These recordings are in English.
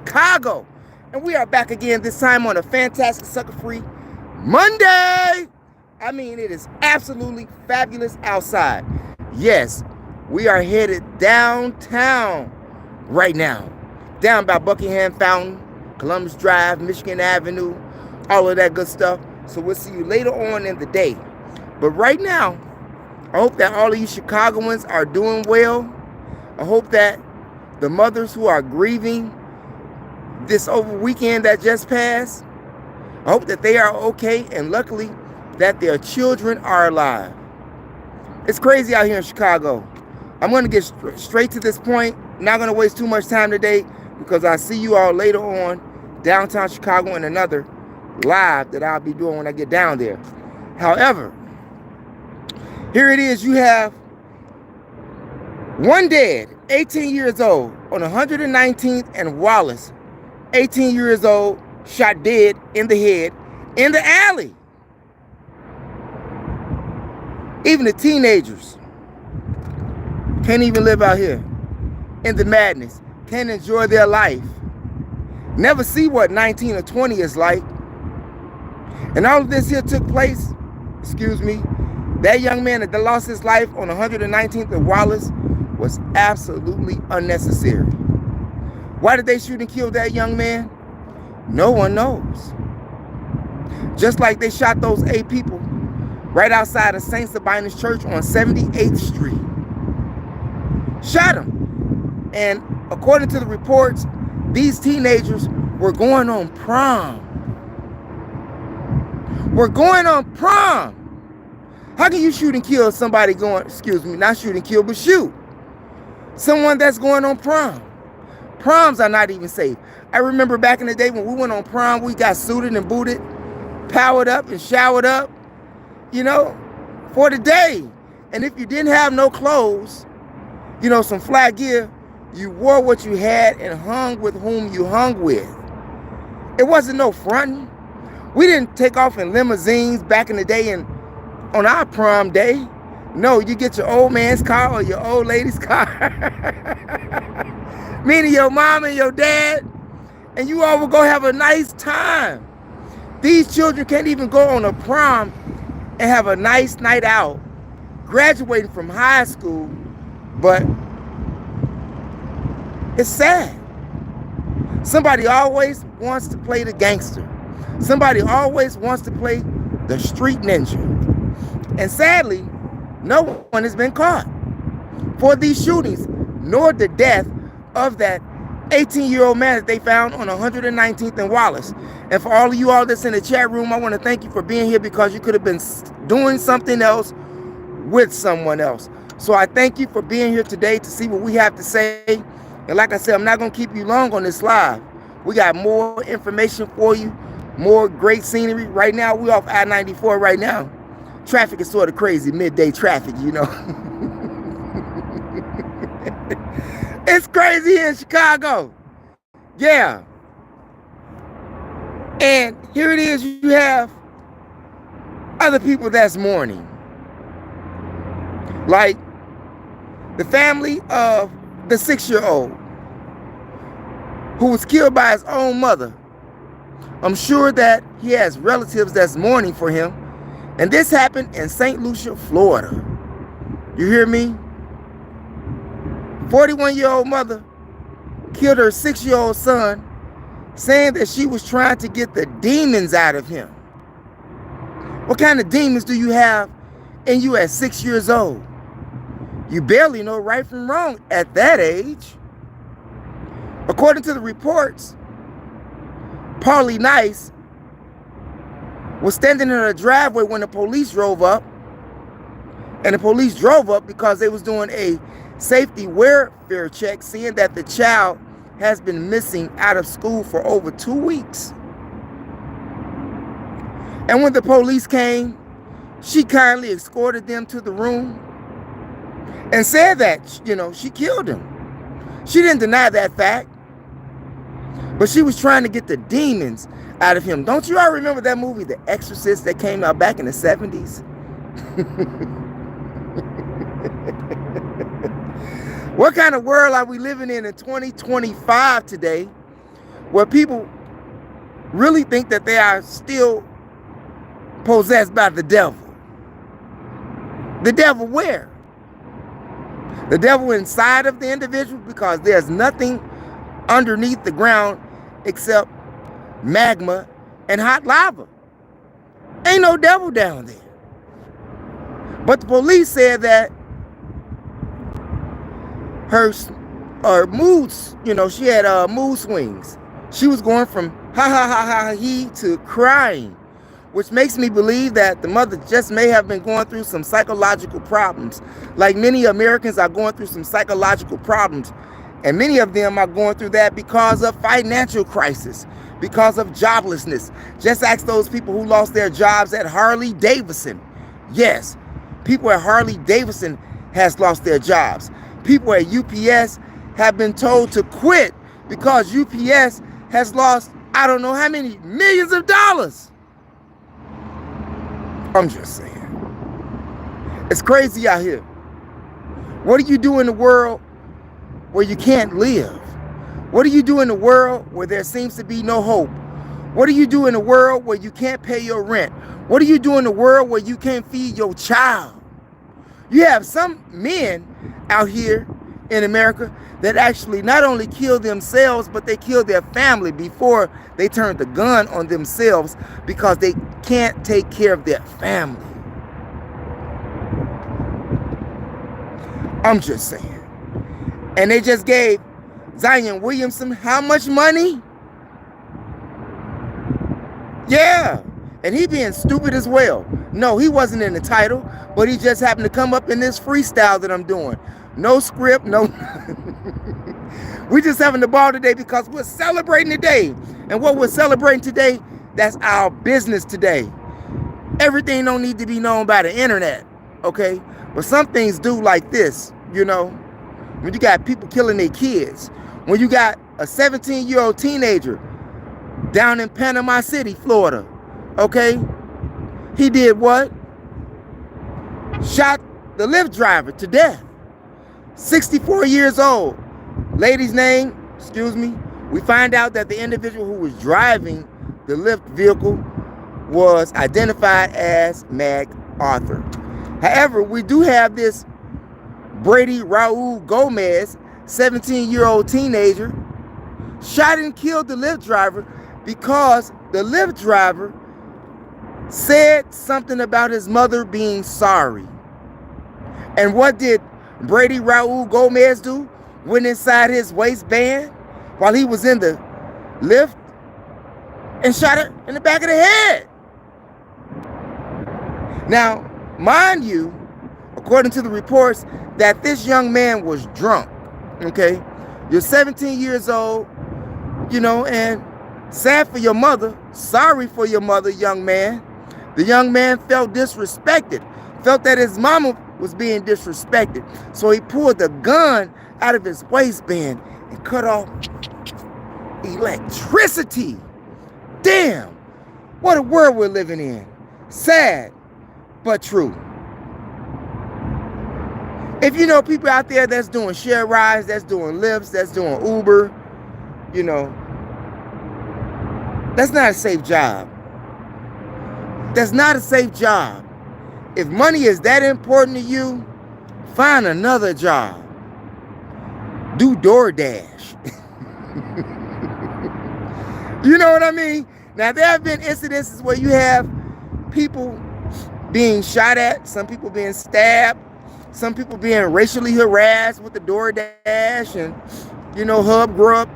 Chicago. And we are back again, this time on a fantastic sucker-free Monday. I mean, it is absolutely fabulous outside. Yes, we are headed downtown right now. Down by Buckingham Fountain, Columbus Drive, Michigan Avenue, all of that good stuff. So we'll see you later on in the day. But right now, I hope that all of you Chicagoans are doing well. I hope that the mothers who are grieving this over weekend that just passed, I hope that they are okay, and luckily that their children are alive. It's crazy out here in Chicago. I'm going to get straight to this point. Not going to waste too much time today because I see you all later on downtown Chicago in another live that I'll be doing when I get down there. However, here it is. You have one dead, 18 years old, on 119th and Wallace. 18 years old, shot dead in the head in the alley. Even the teenagers can't even live out here in the madness, can't enjoy their life, never see what 19 or 20 is like. And all of this here took place, that young man that lost his life on 119th and Wallace was absolutely unnecessary. Why did they shoot and kill that young man? No one knows. Just like they shot those 8 people right outside of St. Sabina's Church on 78th Street. Shot them. And according to the reports, these teenagers were going on prom. We're going on prom. How can you shoot and kill somebody going, not shoot and kill, but shoot someone that's going on prom? Proms are not even safe. I remember back in the day when we went on prom, we got suited and booted, powered up and showered up, for the day. And if you didn't have no clothes, some flat gear, you wore what you had and hung with whom you hung with. It wasn't no fronting. We didn't take off in limousines back in the day and on our prom day. No, you get your old man's car or your old lady's car. Meaning your mom and your dad, and you all will go have a nice time. These children can't even go on a prom and have a nice night out, graduating from high school, but it's sad. Somebody always wants to play the gangster. Somebody always wants to play the street ninja. And sadly, no one has been caught for these shootings, nor the death of that 18-year-old man that they found on 119th and Wallace. And for all of you all that's in the chat room, I want to thank you for being here because you could have been doing something else with someone else. So I thank you for being here today to see what we have to say. And like I said, I'm not going to keep you long on this live. We got more information for you, more great scenery. Right now, we're off I-94 right now. Traffic is sort of crazy, midday traffic, It's crazy here in Chicago. Yeah. And here it is, you have other people that's mourning. Like the family of the 6-year-old who was killed by his own mother. I'm sure that he has relatives that's mourning for him. And this happened in St. Lucia, Florida. You hear me? 41-year-old mother killed her 6-year-old son, saying that she was trying to get the demons out of him. What kind of demons do you have in you at 6 years old? You barely know right from wrong at that age. According to the reports, Paulie Nice was standing in a driveway when the police drove up. And the police drove up because they was doing a safety welfare check, seeing that the child has been missing out of school for over 2 weeks. And when the police came, she kindly escorted them to the room and said that, she killed him. She didn't deny that fact, but she was trying to get the demons out of him. Don't you all remember that movie, The Exorcist, that came out back in the 70s? What kind of world are we living in 2025 today, where people really think that they are still possessed by the devil. The devil where? The devil inside of the individual, because there's nothing underneath the ground except magma and hot lava. Ain't no devil down there. But the police said that her moods, she had mood swings. She was going from ha ha ha ha he to crying, which makes me believe that the mother just may have been going through some psychological problems. Like many Americans are going through some psychological problems. And many of them are going through that because of financial crisis, because of joblessness. Just ask those people who lost their jobs at Harley Davidson. Yes, people at Harley Davidson has lost their jobs. People at UPS have been told to quit because UPS has lost, I don't know how many millions of dollars. I'm just saying. It's crazy out here. What do you do in the world where you can't live? What do you do in the world where there seems to be no hope? What do you do in the world where you can't pay your rent? What do you do in the world where you can't feed your child? You have some men out here in America that actually not only kill themselves, but they kill their family before they turn the gun on themselves because they can't take care of their family. I'm just saying. And they just gave Zion Williamson how much money? Yeah. And he being stupid as well. No, he wasn't in the title, but he just happened to come up in this freestyle that I'm doing. No script, no. We just having the ball today because we're celebrating today. And what we're celebrating today, that's our business today. Everything don't need to be known by the internet, okay? But some things do, like this, when you got people killing their kids, when you got a 17-year-old teenager down in Panama City, Florida, okay? He did what? Shot the Lyft driver to death. 64 years old. Lady's name, we find out that the individual who was driving the Lyft vehicle was identified as Mag Arthur. However, we do have this Brady Raul Gomez, 17-year-old teenager, shot and killed the Lyft driver because the Lyft driver said something about his mother being sorry. And what did Brady Raul Gomez do? Went inside his waistband while he was in the Lyft and shot her in the back of the head. Now, mind you, according to the reports, that this young man was drunk, okay? You're 17 years old, and sad for your mother, sorry for your mother, young man. The young man felt disrespected, felt that his mama was being disrespected. So he pulled the gun out of his waistband and cut off electricity. Damn, what a world we're living in. Sad, but true. If you know people out there that's doing share rides, that's doing Lyfts, that's doing Uber, that's not a safe job. That's not a safe job. If money is that important to you, find another job. Do DoorDash. You know what I mean? Now, there have been incidences where you have people being shot at, some people being stabbed, some people being racially harassed with the DoorDash and, Hub Grub.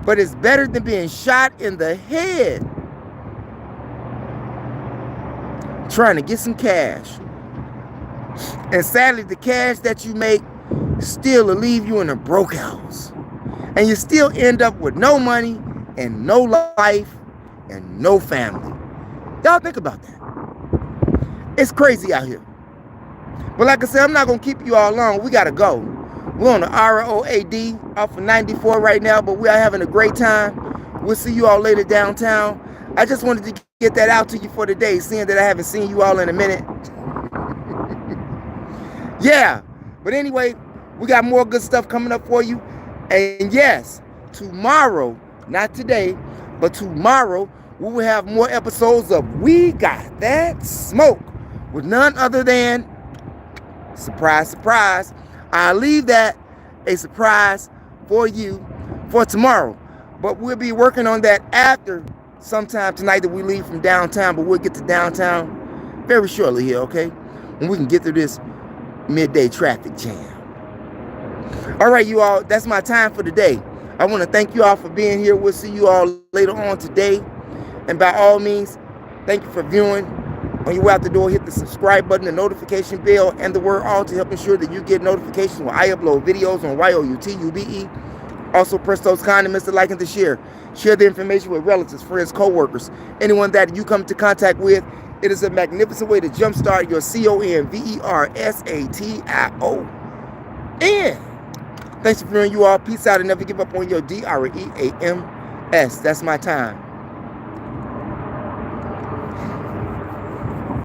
But it's better than being shot in the head trying to get some cash. And sadly, the cash that you make still will leave you in a broke house. And you still end up with no money and no life and no family. Y'all think about that. It's crazy out here. But like I said, I'm not going to keep you all long. We got to go. We're on the ROAD off of 94 right now, but we are having a great time. We'll see you all later downtown. I just wanted to get that out to you for today, seeing that I haven't seen you all in a minute. Yeah. But anyway, we got more good stuff coming up for you. And yes, tomorrow not today, but tomorrow, we will have more episodes of We Got That Smoke with none other than, surprise, surprise, I'll leave that a surprise for you for tomorrow. But we'll be working on that after sometime tonight that we leave from downtown, but we'll get to downtown very shortly here, okay? And we can get through this midday traffic jam. All right, you all, that's my time for today. I want to thank you all for being here. We'll see you all later on today. And by all means, thank you for viewing. On your way out the door, hit the subscribe button, the notification bell, and the word all to help ensure that you get notifications when I upload videos on YOUTUBE. Also, press those condiments to like and to share. Share the information with relatives, friends, co-workers, anyone that you come into contact with. It is a magnificent way to jumpstart your CONVERSATIO. And thanks for viewing, you all. Peace out and never give up on your DREAMS. That's my time.